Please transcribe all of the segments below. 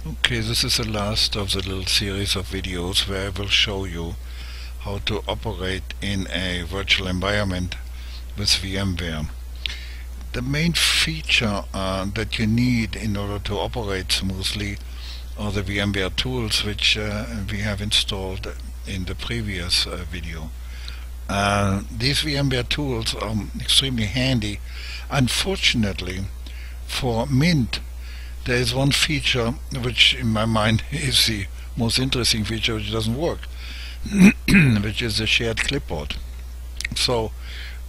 Okay, this is the last of the little series of videos where I will show you how to operate in a virtual environment with VMware. The main feature that you need in order to operate smoothly are the VMware tools which we have installed in the previous video. These VMware tools are extremely handy. Unfortunately, for Mint, there is one feature which in my mind is the most interesting feature which doesn't work, which is the shared clipboard. So,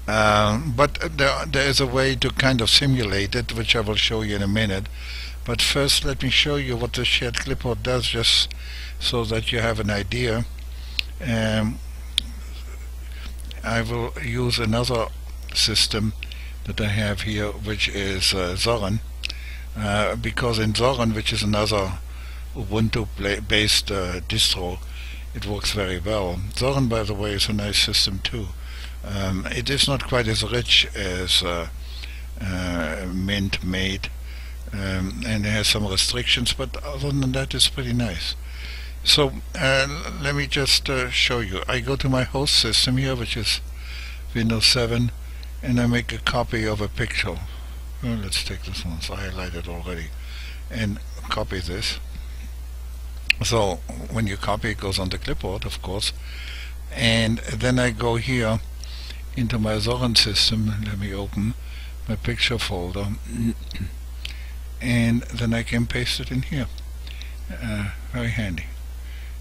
but there is a way to kind of simulate it, which I will show you in a minute. But first let me show you what the shared clipboard does, just so that you have an idea. I will use another system that I have here, which is Zorin. Because in Zorin, which is another Ubuntu-based distro, it works very well. Zorin, by the way, is a nice system too. It is not quite as rich as Mint made, and it has some restrictions, but other than that, it's pretty nice. So let me just show you. I go to my host system here, which is Windows 7, and I make a copy of a picture. Well, let's take this one, it's highlighted already, and copy this. So when you copy, it goes on the clipboard, of course, and then I go here into my Zorin system. Let me open my picture folder, and then I can paste it in here. Very handy.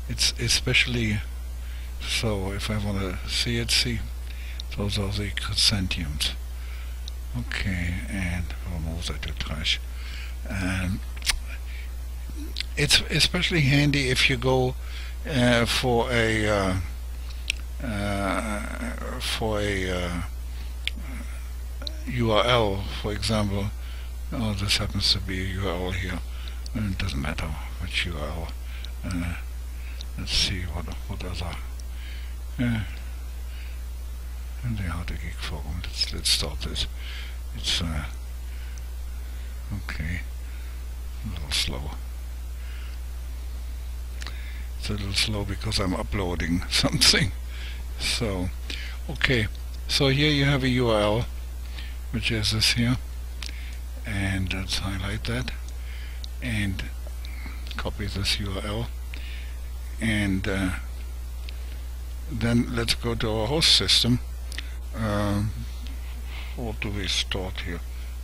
It's especially so if I want to see it. See, those are the chrysanthemums. Okay, and remove that to trash. It's especially handy if you go for a URL, for example. Oh, this happens to be a URL here, and it doesn't matter which URL. Let's see what other. And the How to Geek forum. Let's start this. It's okay. A little slow. It's a little slow because I'm uploading something. So, okay. So here you have a URL, which is this here, and let's highlight that and copy this URL, and then let's go to our host system. What do we start here?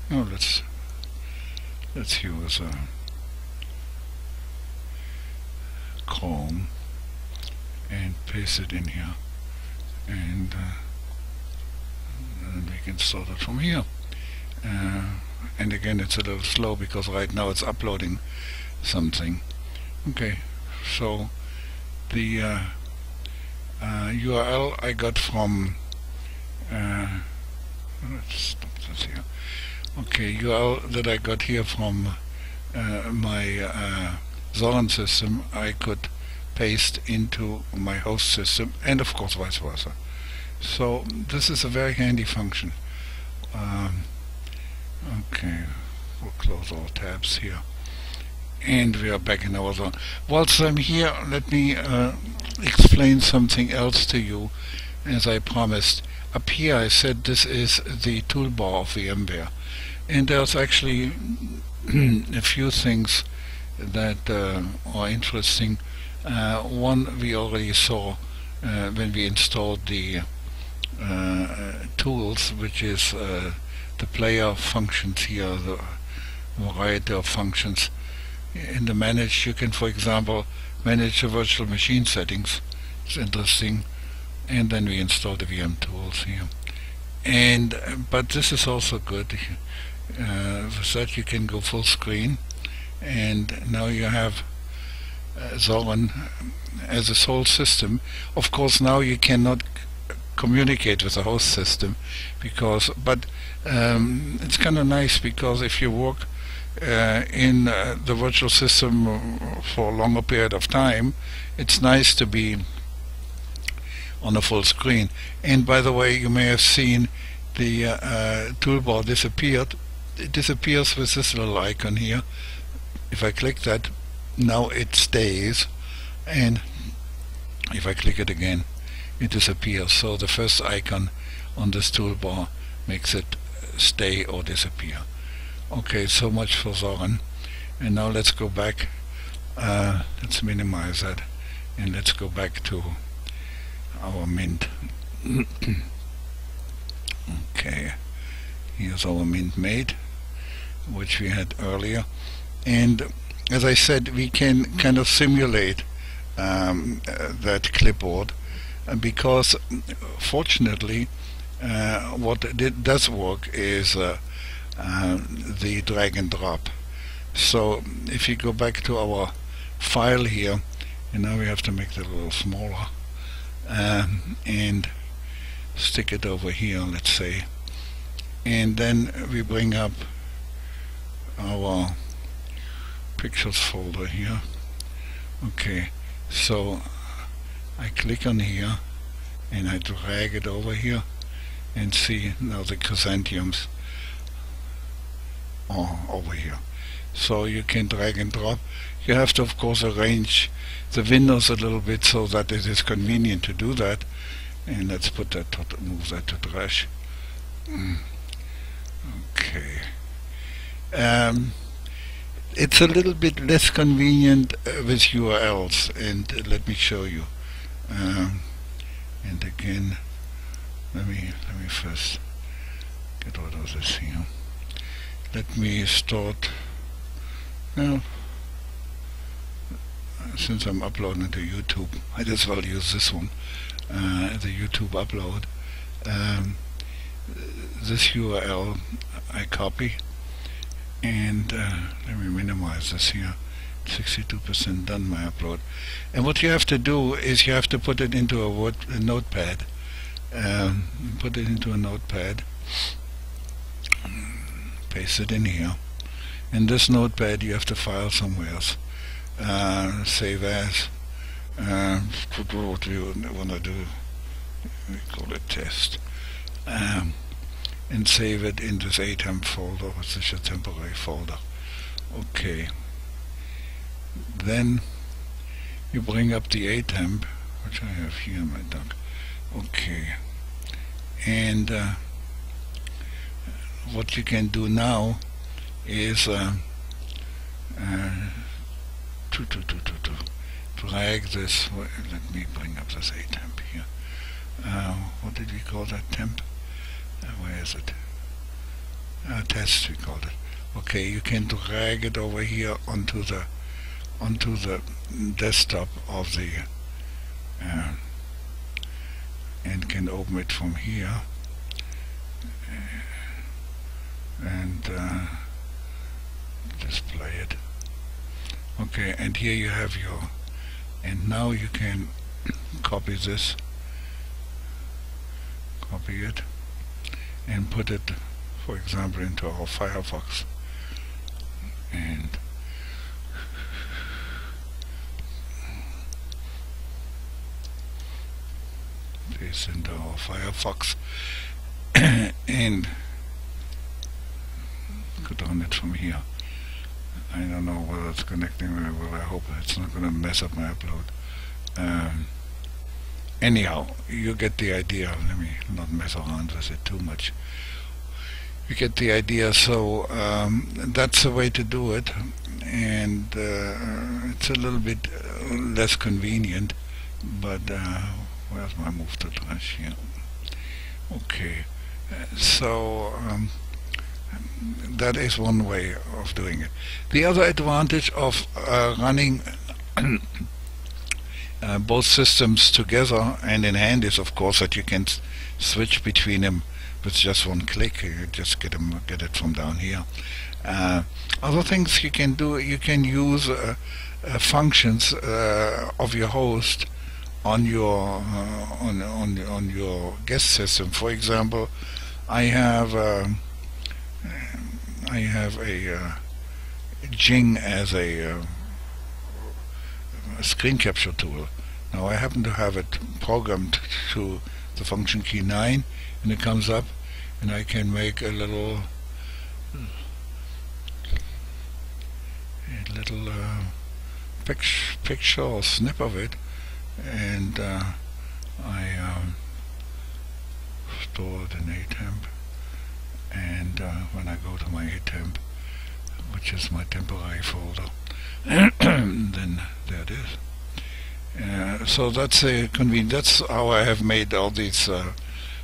No, let's use Chrome and paste it in here, and we can start it from here. And again, it's a little slow because right now it's uploading something. Okay, so the URL I got from let's stop this here. Okay, URL that I got here from my Zorin system, I could paste into my host system, and of course vice versa. So this is a very handy function. Okay, we'll close all tabs here, and we are back in our Zorin. Whilst I'm here, let me explain something else to you, as I promised. Up here I said this is the toolbar of VMware, and there's actually a few things that are interesting. One we already saw when we installed the tools, which is the player functions here, the variety of functions. In the manage, you can, for example, manage the virtual machine settings. It's interesting. And then we install the VM tools here. And but this is also good. With that you can go full screen, and now you have Zorin as a sole system. Of course, now you cannot communicate with the host system, because it's kind of nice, because if you work in the virtual system for a longer period of time, it's nice to be on a full screen. And by the way, you may have seen the toolbar disappeared. It disappears with this little icon here. If I click that, now it stays, and if I click it again, it disappears. So the first icon on this toolbar makes it stay or disappear. Okay, so much for Zorin. And now let's go back, let's minimize that, and let's go back to our Mint. Okay, here's our Mint made, which we had earlier. And as I said, we can kind of simulate that clipboard, because fortunately what does work is the drag and drop. So if you go back to our file here, and now we have to make it a little smaller, and stick it over here, let's say, and then we bring up our pictures folder here. Okay, so I click on here and I drag it over here, and see now the chrysanthemums are over here. So you can drag and drop. You have to of course arrange the windows a little bit so that it is convenient to do that. And let's put that to, move that to trash. Okay. It's a little bit less convenient with URLs, and let me show you. And again, let me first get rid of this here. Let me start. Well, since I'm uploading to YouTube, I just will use this one, the YouTube upload. This URL I copy, and let me minimize this here. 62% done my upload. And what you have to do is you have to put it into a notepad. Put it into a notepad, paste it in here. In this notepad you have to file somewhere else. Save as. What we want to do, we call it test. And save it in this ATEMP folder, which is a temporary folder. Okay. Then you bring up the ATEMP, which I have here in my dock. Okay. And what you can do now is drag this. Let me bring up this ATEMP here. What did we call that temp? Where is it? Test, we called it. Okay, you can drag it over here onto the desktop of the and can open it from here, and display it. Okay, and here you have your, and now you can copy this, copy it, and put it, for example, into our Firefox, and paste into our Firefox and could run it from here. I don't know whether it's connecting very well. I hope it's not going to mess up my upload. Anyhow, you get the idea. Let me not mess around with it too much. You get the idea. So that's the way to do it, and it's a little bit less convenient, but where's my move to trash here? Okay, so that is one way of doing it. The other advantage of running both systems together and in hand is, of course, that you can switch between them with just one click. You just get it from down here. Other things you can do, you can use functions of your host on your on your guest system. For example, I have a Jing as a screen capture tool. Now I happen to have it programmed to the function key 9, and it comes up, and I can make a little picture or snip of it, and I store it in ATemp, and when I go to my ATemp, which is my temporary folder, then there it is. So that's a convenient. That's how I have made all these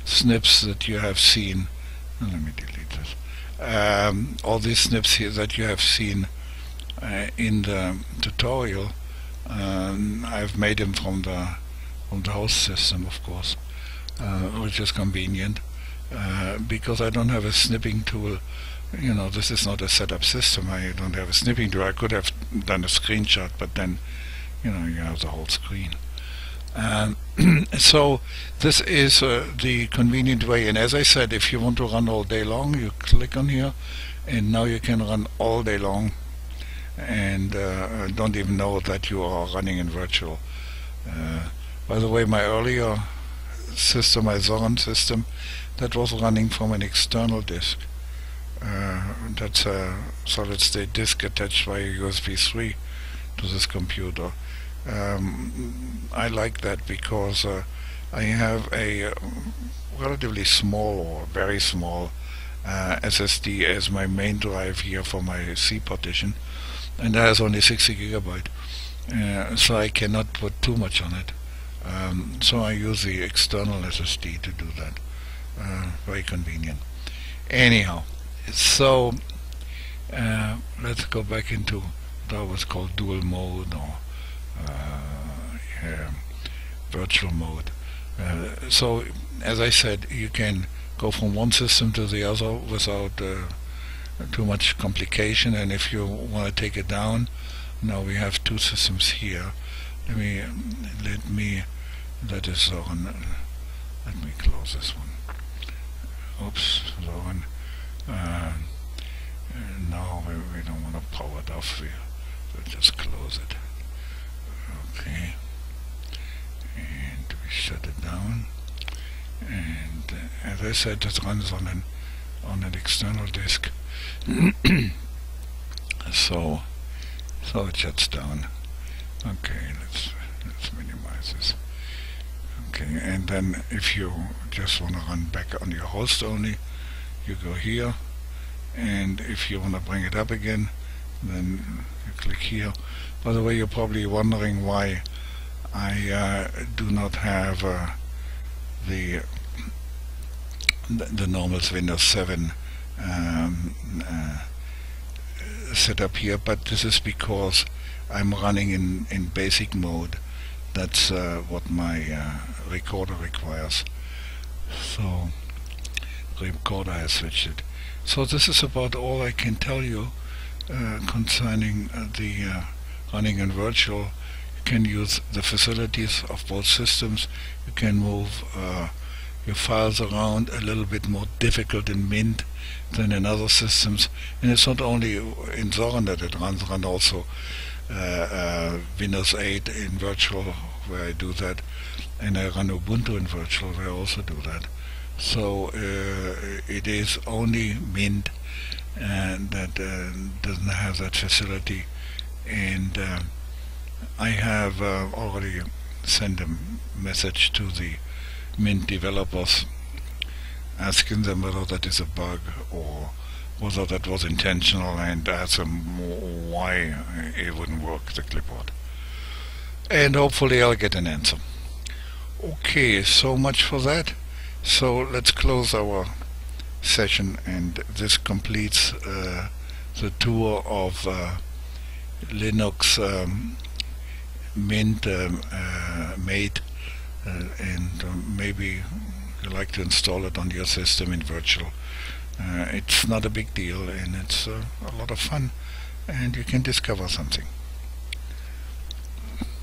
snips that you have seen. Let me delete this. All these snips here that you have seen in the tutorial. I've made them from the host system, of course, which is convenient because I don't have a snipping tool. You know, this is not a setup system. I don't have a snipping tool. I could have done a screenshot, but then, you know, you have the whole screen. So this is the convenient way. And as I said, if you want to run all day long, you click on here, and now you can run all day long, and don't even know that you are running in virtual. By the way, my earlier system, my Zorin system, that was running from an external disk. That's a solid state disk attached via USB 3 to this computer. I like that because I have a relatively small or very small SSD as my main drive here for my C partition, and that has only 60 gigabyte, so I cannot put too much on it. So I use the external SSD to do that. Very convenient. Anyhow, so let's go back into that was called dual mode or virtual mode. So as I said, you can go from one system to the other without too much complication, and if you want to take it down, now we have two systems here. Let me that is Zorin. Let me close this one. Oops, Zorin. No, we don't want to power it off. We'll just close it. Okay, and we shut it down. And as I said, it runs on an external disk. so it shuts down. Okay, let's minimize this. Okay, and then if you just want to run back on your host only, you go here, and if you want to bring it up again, then you click here. By the way, you're probably wondering why I do not have the normal Windows 7 set up here, but this is because I'm running in basic mode. That's what my recorder requires. So the recorder has switched it. So this is about all I can tell you concerning the running in virtual. You can use the facilities of both systems. You can move your files around, a little bit more difficult in Mint than in other systems. And it's not only in Zorin that it runs also Windows 8 in virtual, where I do that, and I run Ubuntu in virtual, where I also do that. So it is only Mint that doesn't have that facility, and I have already sent a message to the Mint developers asking them whether that is a bug or whether that was intentional, and ask them why it wouldn't work, the clipboard. And hopefully I'll get an answer. Okay, so much for that. So let's close our session, and this completes the tour of Linux Mint made, and maybe you like to install it on your system in virtual. It's not a big deal, and it's a lot of fun, and you can discover something.